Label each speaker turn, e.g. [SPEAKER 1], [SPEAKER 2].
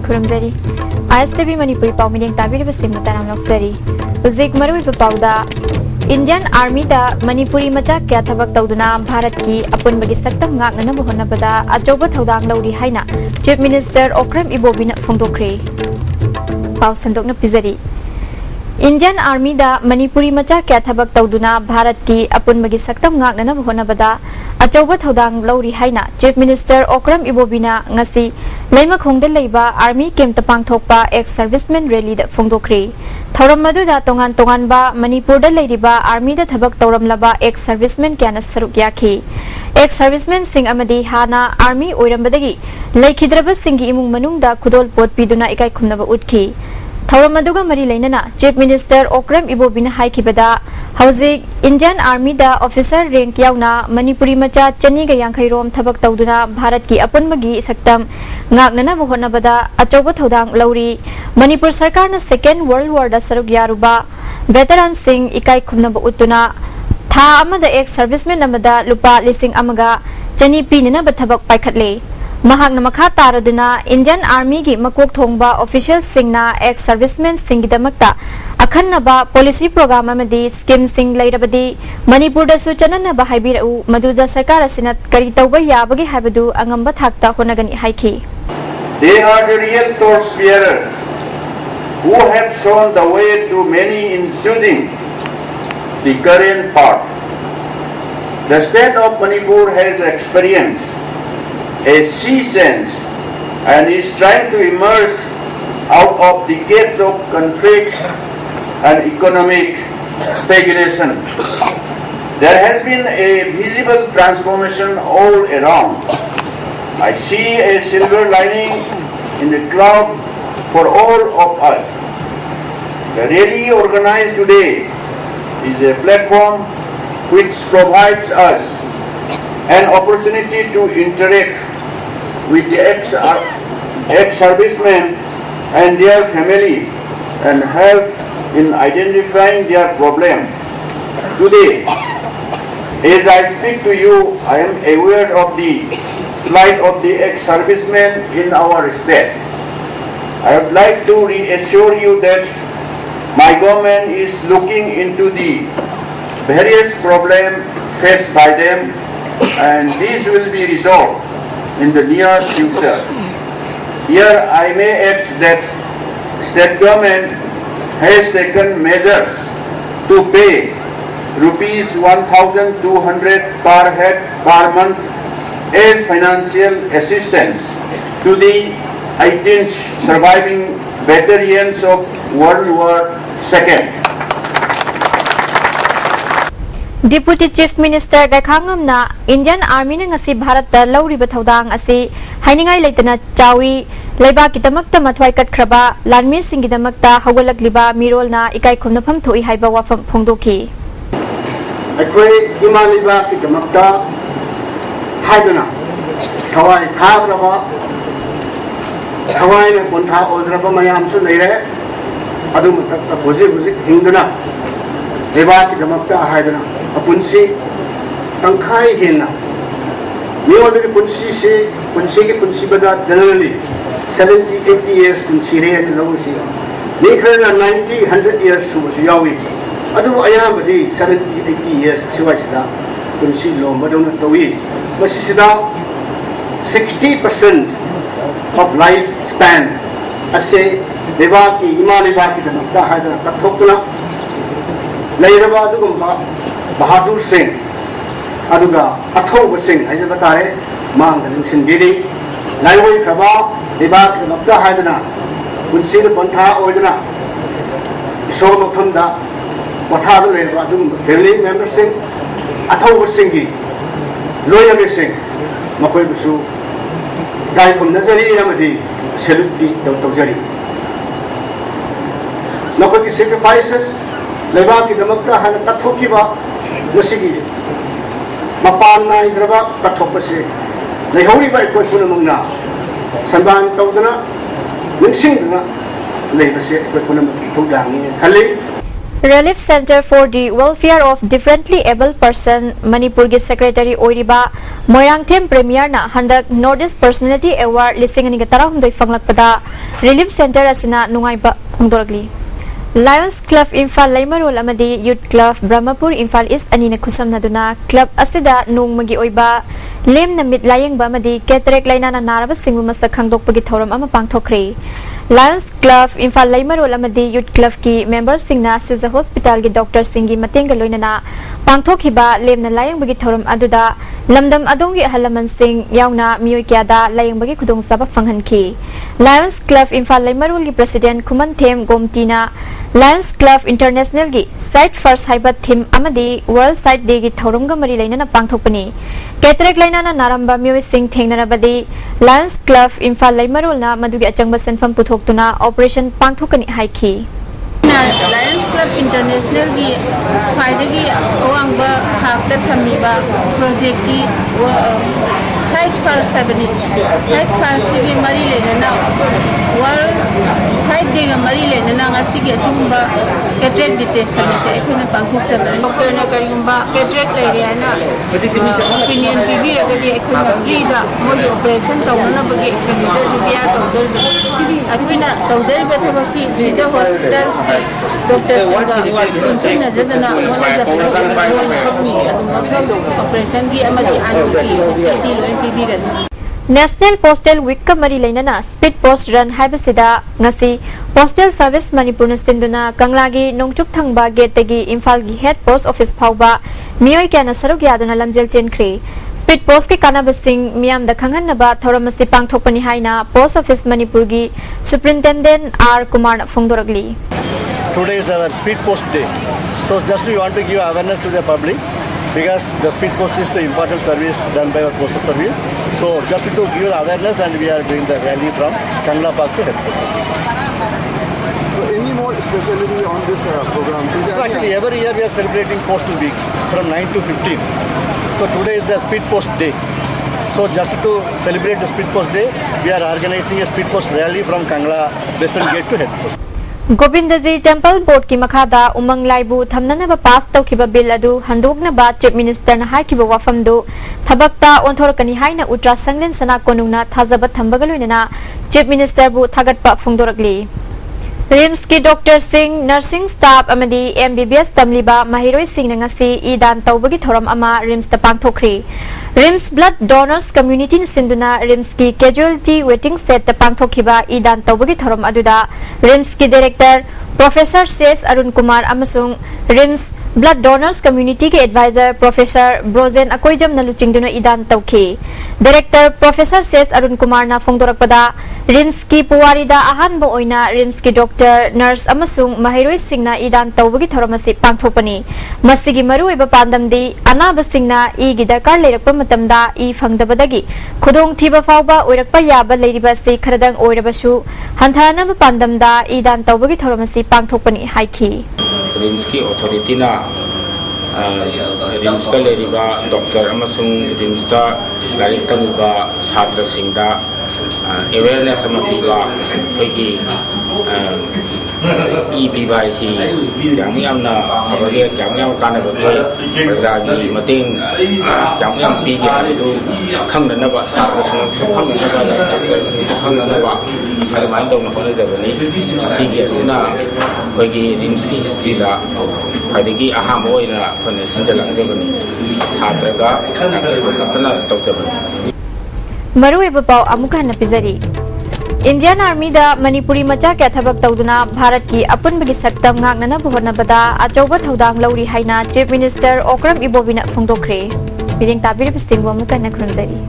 [SPEAKER 1] खुरमजरी ISTV Manipuri pau mideng tabir bestim taram loksari uzik marui pauda Indian Army da Manipuri macha kya thabak tauduna Bharat ki apun bagi saktam ngak na mohona bada ajoba thodang lauri haina Chief Minister Okram Ibobina phongdokre pau sandokna pizari Indian Army da Manipuri macha kya thabak tauduna Bharat ki apun bagi saktam ngak na mohona bada ajoba thodang lauri haina Chief Minister Okram Ibobina ngasi Laima khongde leiba Army kem tapang thokpa ex serviceman rally da phongdokre thoram madu da tongan ba Manipur da leiriba Army da thabak tawram laba ex serviceman kyana saruk yakhi ex serviceman sing amadi hana Army oirambadagi leikhidraba singi imung manung da khudol pot piduna ikai khumnaba utki thoram maduga mari leinana Chief Minister Okram Ibobina haikibada Hauzik Indian Army da officer rank yauna Manipuri macha chani ga yankhai rom thabak tawduna Bharat ki apun magi saktam ngaknana bohona bada achoba thodang lauri Manipur sarkar na second world war da saruk yaruba veteran sing ikai khumna ba utuna tha amada ex serviceman amada lupa lising amaga chani pinina ba thabak paikhatle mahakna makha taraduna Indian Army gi makok thongba official singna ex serviceman singidamakta akhanaba policy program amadi scheme sing leirabadi Manipur da su chanana ba haibirau maduda sarkar asina kari tawba yabagi habadu angamba thakta honagani haiki
[SPEAKER 2] They are the real torch bearers who have shown the way to many in choosing the current path. The state of Manipur has experienced a sea change and is trying to emerge out of decades of conflict and economic stagnation. There has been a visible transformation all around. I see a silver lining in the cloud for all of us. The rally organized today is a platform which provides us an opportunity to interact with the ex-servicemen and their families and help in identifying their problem. Today, as I speak to you, I am aware of the plight of the ex-servicemen in our state. I would like to reassure you that my government is looking into the various problems faced by them, and these will be resolved in the near future. Here I may add that state government has taken measures to pay rupees 1,200 per head per month as financial assistance to the 18 surviving veterans of World War II.
[SPEAKER 1] Deputy Chief Minister Gakhangam na Indian Army na ngasi Bharat da lauriba thodang asi hainingai leitana chawi leiba kitamakta mathwai katkraba lanmi singidamakta hawalagliba mirol na ikai khumnafam thoi haiba wafam phongdoki
[SPEAKER 3] akoi imaliba kitamakta haiduna thawai thagraba thawai na kontha odraba mayam su leire adu mutakta buji hingduna leiba kitamakta haiduna apunsi tangkai hena niwa de punsi se punsi ke punsi bada generally 70-80 years punsi re and low si ni khana 90-100 years su yawi adu ayamadi 70-80 years siwa sida punsi lo madona tawi masi sida 60% of life span ase deva ki imali ba ki ta hada kathokna leiraba adu gumba Bahadur Singh aduga athoba Singh aja batare mang galing sindiri laiwai khaba debak nokta haidana kunsi de pontha oidana isor mokhamda kotha du leba dum family member Singh athoba Singh gi loyal Singh makoi busu gai kum nazari amadi salute di tawjari nakoi ki sacrifices leba ki damakta hana kathokiba Nasigi Mapan na idraba katopase Leihori ba ikot puna mangna Sanban tawdana Nagsing na Leibase ikot puna magtutudang Hali
[SPEAKER 1] Relief Center for the Welfare of Differently Able Person Manipur gi Secretary Oiriba Moirangthem Premier na handak Northeast Personality Award listing ani gatarahumdoi fanglakpada Relief Center asina nungaiba phongdoragli Lions Club Infal Laimarol amadi Youth Club Brahmapur Infal East ani na khusamnaduna club asida nungmagi oiba lem na mit layengba amadi cataract laina na naraba singbu masak khangdokpagi thoram ama pangthokre Lions Club Infal Laimarol amadi Youth Club ki members singna Siza Hospital gi doctor singi matenga loinana pangthokhiba lem na layengbagi thoram aduda lamdam adongi halaman sing yauna miyoi kyada layengbagi khudong saba phanghanki Lions Club Infal Laimarol gi president Khumanthem Gomtina Lions Club International gi Site First Haibat Thim amadi World Site Day gi thoramga mari lainana pangthokpani cataract lainana naramba miyoi sing thengnarabadi Lions Club Infal Laimarol na madugi achangba senfam puthok Operation Pangthokani Haiki.
[SPEAKER 4] Lions Club International की फायदे की ओंगबा हाकता थमीबा project की site पर सबनी site पर सिगी मरी लेना world site देगा मरी लेना ngasi की असुंबा कैटरेक्ट डिटेक्शन से एखुने पांगथोक चबरे डॉक्टर ने करिंबा कैटरेक्ट एरिया ना ओपिनियन बीबी रगदी एखुने गीदा मोय ऑपरेशन तौना बगे एक्सपेंडिचर जुबिया डॉक्टर अखुना तौजरी बथबसी सीजा हॉस्पिटल डॉक्टर सिंगा नजदना ऑपरेशन की अमदी आनुकी फैसिलिटी लोइन पीबीगन
[SPEAKER 1] National Postal Week ka mari lainana Speed Post Run haibasida ngasi Postal Service Manipur na sinduna kanglagi nongchuk thangba gate tagi Imphal gi Head Post Office phauba miyoi kyana saruk yaduna lamjel chenkre Speed Post ki kanabasing miyam da khanghanaba thoramasi pangthokpani haina Post Office Manipur gi Superintendent R Kumar na phongdoragli
[SPEAKER 5] Today is our Speed Post Day. So just we want to give awareness to the public because the Speed Post is the important service done by our postal service. So just to give awareness and we are doing the rally from Kangla Park to headquarters.
[SPEAKER 6] So any more specialty on this program?
[SPEAKER 5] So actually every year we are celebrating Postal Week from 9 to 15. So today is the Speed Post Day. So just to celebrate the Speed Post Day, we are organizing a Speed Post rally from Kangla Western Gate to headquarters.
[SPEAKER 1] Govindaji Temple Board ki makhada umang laibu thamnanaba pass tawkhiba bill adu handoknaba Chief Minister na haikiba wafamdu thabakta onthorkani haina Utra Sanglen Sana konungna thajaba thambagaloinana Chief Minister bu thagatpa phongdoragli Rims ki Dr. Singh nursing staff amadi MBBS tamliba mahiroi singh ngasi idan tawbagi thoram ama Rims ta pangthokri Rims Blood Donors Community sinduna Rims ki casualty waiting set ta pangthokhiba idan tawbagi thoram aduda Rims ki Director Professor Ses Arun Kumar amasung Rims Blood Donors Community ke Advisor Professor Brozen Akoijam naluchingduna idan tawkhi Director Professor Ses Arun Kumar na phongdorakpada Rims ki puwarida ahanba oina Rims ki Doctor Nurse amasung mahiroi singna idan tawbagi thoramasi pangthokpani masigi maruoiba pandamdi anaba singna i gi darkar leirakpa matamda i phangdabadagi khudong thiba fawba oirakpa yaba leiriba se kharadang oirabasu hanthana pandamda idan tawbagi thoramasi pangthokpani haiki
[SPEAKER 7] Rims ki authority na Rims ka leiriba doctor amasung Rims ta larik tamiba chhatra singda awareness ama piba hoigi piba isi jamyam na abage jamyam kana bage prajagi mating jamyam pige adu khangna ba chhatra sing khangna ba doctor khangna ba adamai tawna hona jabani sigi asina hoigi Rims ki history da hadigi aham oina phone sinjalang jabani chhatra ga katna tawjabani
[SPEAKER 1] Maruoiba pau amuka na pizari Indian Army da Manipuri macha kya thabak tawduna Bharat ki apunbagi saktam ngangnana buhornabada achauba thodang lauri haina Chief Minister Okram Ibobina phongdokre Biding tabiri pistingbo amuka na khurumjari